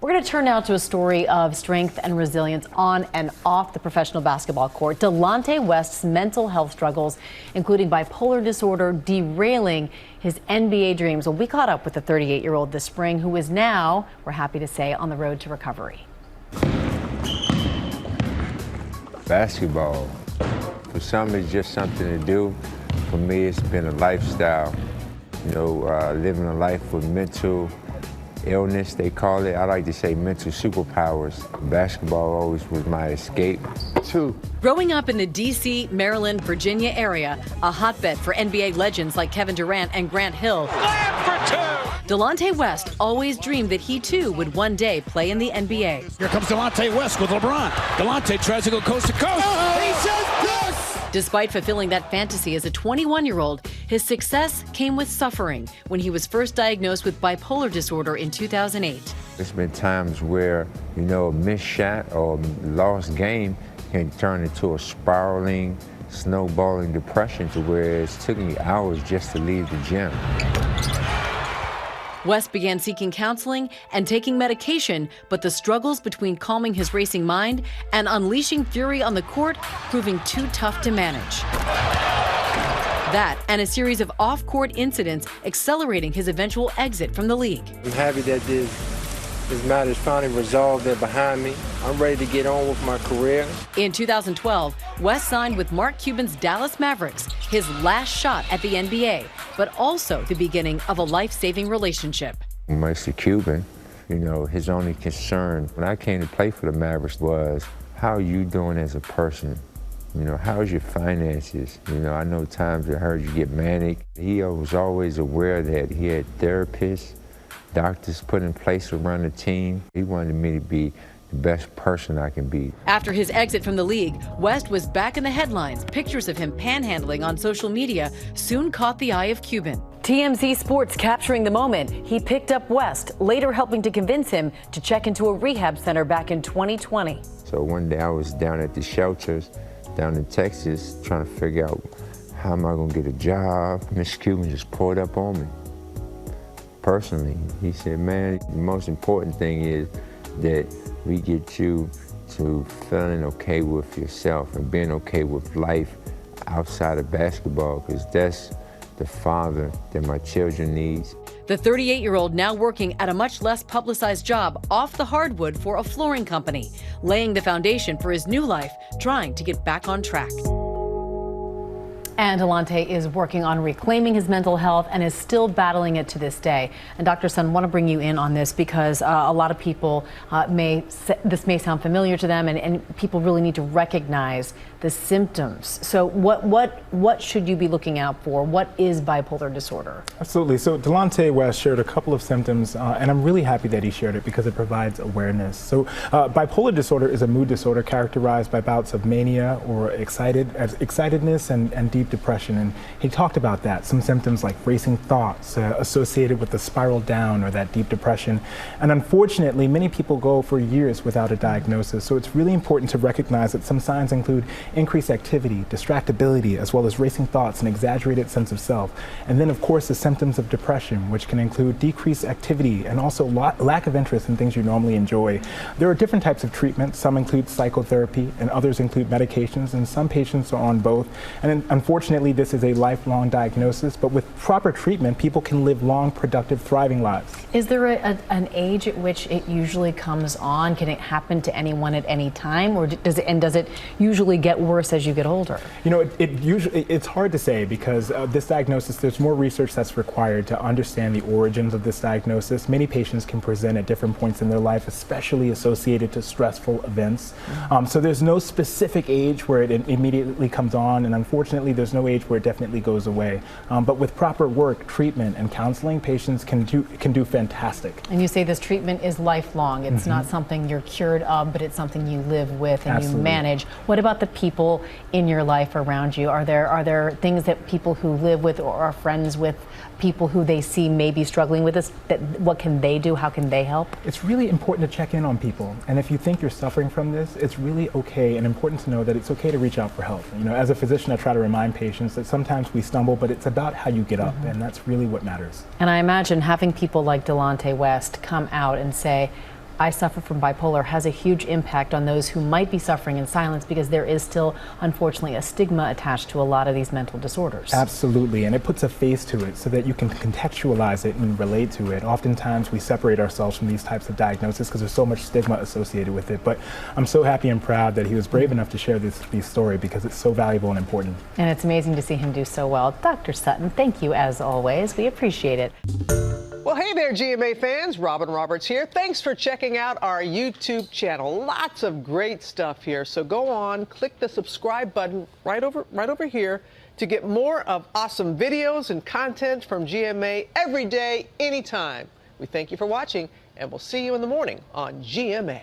We're going to turn now to a story of strength and resilience on and off the professional basketball court. Delonte West's mental health struggles, including bipolar disorder, derailing his NBA dreams. Well, we caught up with the 38-year-old this spring who is now, we're happy to say, on the road to recovery. Basketball, for some it's just something to do. For me, it's been a lifestyle. You know, living a life with mental illness, they call it. I like to say mental superpowers. Basketball always was my escape. Growing up in the D.C., Maryland, Virginia area, a hotbed for NBA legends like Kevin Durant and Grant Hill, Delonte West always dreamed that he too would one day play in the NBA. Here comes Delonte West with LeBron. Delonte tries to go coast to coast. He says yes! Despite fulfilling that fantasy as a 21-year-old, his success came with suffering when he was first diagnosed with bipolar disorder in 2008. There's been times where, you know, a missed shot or a lost game can turn into a spiraling, snowballing depression to where it took me hours just to leave the gym. West began seeking counseling and taking medication, but the struggles between calming his racing mind and unleashing fury on the court proving too tough to manage. That and a series of off-court incidents accelerating his eventual exit from the league. I'm happy that this matter is finally resolved. They're behind me. I'm ready to get on with my career. In 2012, West signed with Mark Cuban's Dallas Mavericks, his last shot at the NBA, but also the beginning of a life-saving relationship. Mr. Cuban, you know, his only concern when I came to play for the Mavericks was, how are you doing as a person? You know, how's your finances? You know, I know times I heard you get manic. He was always aware that he had therapists, doctors put in place around the team. He wanted me to be the best person I can be. After his exit from the league, West was back in the headlines. Pictures of him panhandling on social media soon caught the eye of Cuban. TMZ Sports capturing the moment. He picked up West, later helping to convince him to check into a rehab center back in 2020. So one day I was down at the shelters down in Texas trying to figure out how am I going to get a job. Mr. Cuban just pulled up on me. Personally, he said, man, the most important thing is that we get you to feeling okay with yourself and being okay with life outside of basketball, because that's the father that my children needs. The 38-year-old now working at a much less publicized job off the hardwood for a flooring company, laying the foundation for his new life, trying to get back on track. And Delonte is working on reclaiming his mental health and is still battling it to this day. And Dr. Sun, I want to bring you in on this because a lot of people this may sound familiar to them, and people really need to recognize the symptoms. So what should you be looking out for? What is bipolar disorder? Absolutely. So Delonte West shared a couple of symptoms, and I'm really happy that he shared it because it provides awareness. So bipolar disorder is a mood disorder characterized by bouts of mania or excitedness and deep depression. And he talked about that, some symptoms like racing thoughts associated with the spiral down or that deep depression. And unfortunately, many people go for years without a diagnosis. So it's really important to recognize that some signs include increased activity, distractibility, as well as racing thoughts and exaggerated sense of self. And then, of course, the symptoms of depression, which can include decreased activity and also lack of interest in things you normally enjoy. There are different types of treatments. Some include psychotherapy and others include medications, and some patients are on both. And unfortunately, this is a lifelong diagnosis, but with proper treatment, people can live long, productive, thriving lives. Is there an age at which it usually comes on? Can it happen to anyone at any time, or does it usually get worse as you get older? You know, it's hard to say because this diagnosis, there's more research that's required to understand the origins of this diagnosis. Many patients can present at different points in their life, especially associated to stressful events. So there's no specific age where it immediately comes on, and unfortunately there's no age where it definitely goes away. But with proper work, treatment, and counseling, patients can do fantastic. And you say this treatment is lifelong. It's not something you're cured of, but it's something you live with and Absolutely. You manage. What about the people in your life around you? Are there things that people who live with or are friends with people who they see may be struggling with this, what can they do? How can they help? It's really important to check in on people. And if you think you're suffering from this, it's really okay and important to know that it's okay to reach out for help. You know, as a physician, I try to remind patients that sometimes we stumble, but it's about how you get up, and that's really what matters. And I imagine having people like Delonte West come out and say, I suffer from bipolar has a huge impact on those who might be suffering in silence, because there is still, unfortunately, a stigma attached to a lot of these mental disorders. Absolutely, and it puts a face to it so that you can contextualize it and relate to it. Oftentimes we separate ourselves from these types of diagnoses because there's so much stigma associated with it, but I'm so happy and proud that he was brave enough to share this story because it's so valuable and important. And it's amazing to see him do so well. Dr. Sutton, thank you as always. We appreciate it. Well, hey there, GMA fans. Robin Roberts here. Thanks for checking out our YouTube channel. Lots of great stuff here. So go on, click the subscribe button right over here to get more of awesome videos and content from GMA every day, anytime. We thank you for watching, and we'll see you in the morning on GMA.